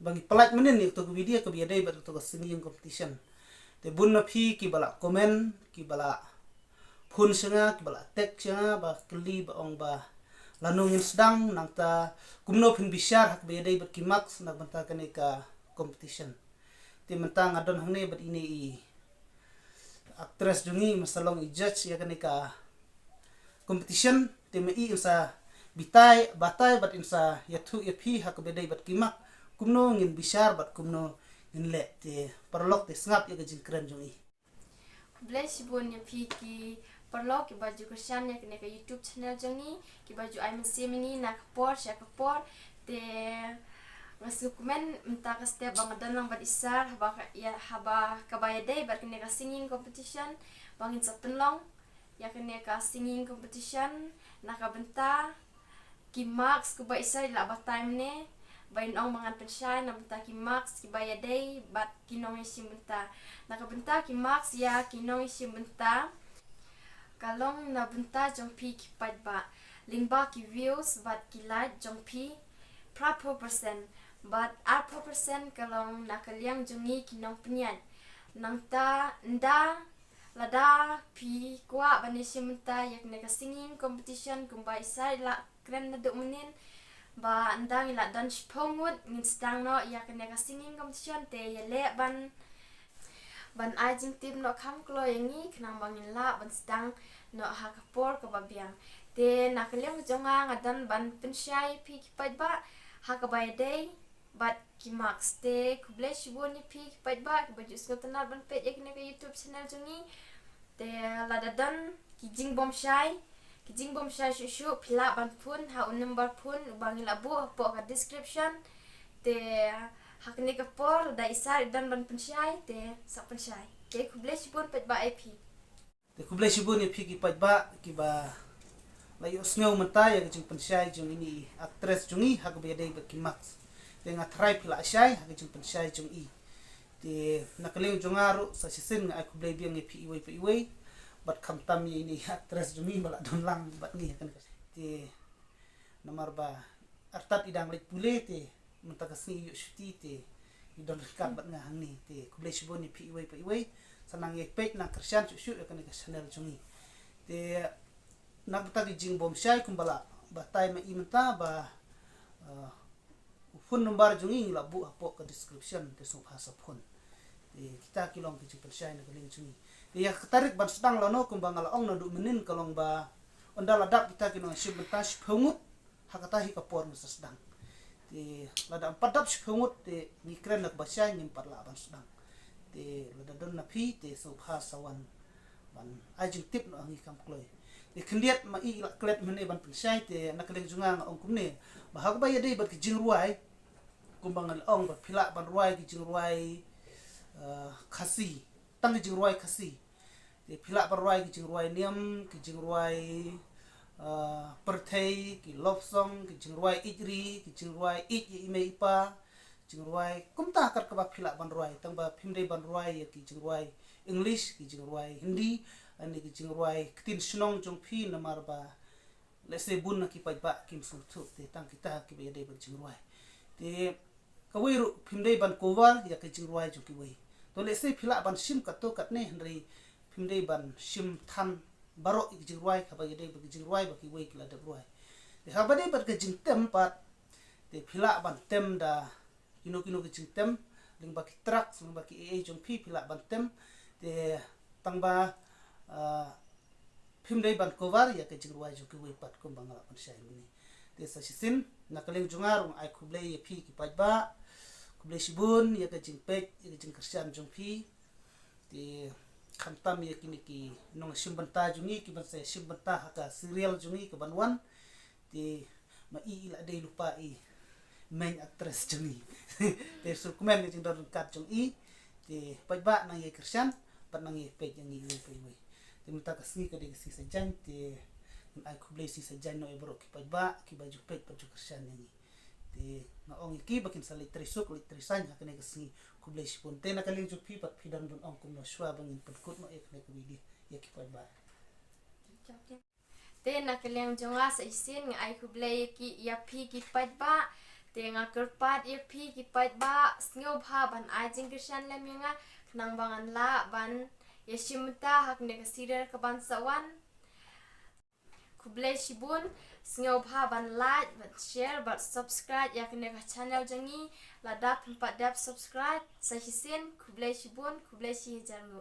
bagi pelat menin ni to video ke iadei bat to singing competition te bun na phi ki bala comment ki bala phun senga ki bala tek senga ba kli ba ong ba lanung in sedang nang ta kumno phin bishar hak iadei bat ki max nak banta kane ka competition te mentang adon hangne bat ini I actress jungi masalong I judge ya kane ka competition te me I insa batai bat insa yathu yapi hak bedai bat kimak kumno ngin bishar bat kumno ngin le te parlok te snap ya gajin kran jongi bless bun ya ki parlok ki baju kersan ya kene ka YouTube channel jongi ki baju ai mensimini nak por sya ka por te masukumen minta ka step bang dan lang bat isar haba ya haba kabaya day bat kene ka singing competition bangin sa penlong ya kene ka singing competition nakabenta ki max ku ba isa la ba time ne bain ong mangan pynshai na benta ki max ki ba iadei bat kinong isim benta nakabenta ki max ya kinong isim benta kalong na benta jong pi ki pat ba lingba ki views bat ki like jong pi prapo percent bat apo percent kalong nakaliang jongi ki nongpyniaid nangta nda lada pi kwa banisim benta yak ne ka singing competition kumba isa la kren na do menin ba andang ila dan spongut ngin stang no ya kene ka singing competition te ya le ban ajing tim no kham klo yangi knang bangin la ban stang no ha ka por ka babiang te nakalem jonga ngadan ban pynshai pi ki pat ba ha ka bai day bat ki max te kuble shibon ni pi ki pat ba ki baju skotanar ban pet ya kene ka YouTube channel jongi te la dan ki jing bom shai kijing bom shai shu pila ban pun ha number pun bangil abu po ka description te hakne ka por da isa dan ban pynshai te sa pynshai te kuble shibon pet ba ip te kuble shibon ni phi ki pat ba ki ba la yo sneu mata ya gajin pynshai jong ini actress jongi hak be dei bat ki max te nga try pila shai hak gajin pynshai jong I te nakaleng jongaru sa sisin nga kuble biang ni phi iwei bat kam tam ini actress jumi bala don lang bat ni kan te nomor ba artat idang lek pule te menta kasni yu shti te idon rekat bat ngah ni te kuble shibon ni pi iwei sanang ye page na kersian shu kan ka channel jumi te nak ta di jing bom shai kumbala batai ma imenta ba phone number jumi la bu apo ka description te so phasa phone te kita kilong ki pynshai na galing jumi ya ketarik ban sedang lono kumbang ala ong nadu menin kalong ba ondal ladap kita kino sibenta sphungut hakata hi kapor musa sedang ti lada padap sphungut te ngikren nak basya ngim parla ban sedang ti lada don na phi te so sawan ban ajing tip no ngi kam kloi ti khendiat ma I la klet mene ban pynshai te nakaleng junga ong kumne bahag ba yadei bat ki jing ruai kumbang ala ong bat phila ban ruai ki jing ruai khasi tang jing ruai khasi te phila par ruai ki jing ruai niam ki jing ruai perthei ki lopsong ki jing ruai ijri ki jing ruai ij imei pa jing ruai kumta kar ka ba phila ban ruai tang ba phimdei ban ruai ki jing ruai english ki jing ruai hindi ani ki jing ruai tin snong jong phi namar ba lese bun na ki pa ba kim su thu te tang kita ki be dei ban jing ruai te kawiru phimdei ban cover ya ki jing ruai jong ki wei to le se phila ban sim kat to kat ne hendrei phimdei ban sim than baro ik jing ruai khaba yedei ba jing ruai ba ki wei kila da ruai te khaba dei bat ka jing tem pat te phila ban tem da kino ki jing tem ling ba ki truck ling ba ki e jong phi phila ban tem te tang ba phimdei ban cover ya ka jing ruai jong ki wei pat kum bangala pan shai ni te sa sisin nakaleng jungar ai khublei phi ki pat ba kuble shibun ya ka jing pek ya jing kersian jong phi ti khamtam ya kini ki nong simbanta jungi ki ban se simbanta haka serial jungi ka banwan ti ma I la dei lupa I main actress jungi te su komen jing don kat jong I ti pajba nang ye kersian pat nang ye pek yang I pe we ti mata ka sni ka de si sa jan ti ai kuble si sa jan no e bro ki pajba ki baju pek baju kersian yang ti na ong iki bakin sa litrisuk litrisan ha kene kasi kuble shipon te na kaling jupi pat pidam don ong kum no shwa bangin patkut no ek ne ku video ya ki pa ba te na kaling jonga sa isin ai kuble ki ya pi ki pat ba Tenga kerpat ya pi kipat ba sngo bha ban ajing krishan lem yanga knang bangan la ban yashimta hak ne kasider ke ban sawan kublai shibun sngo bha ban like ban share ban subscribe ya kene ka channel jangi la dap 4 dap subscribe sa hisin kublai shibun kublai shi jarmu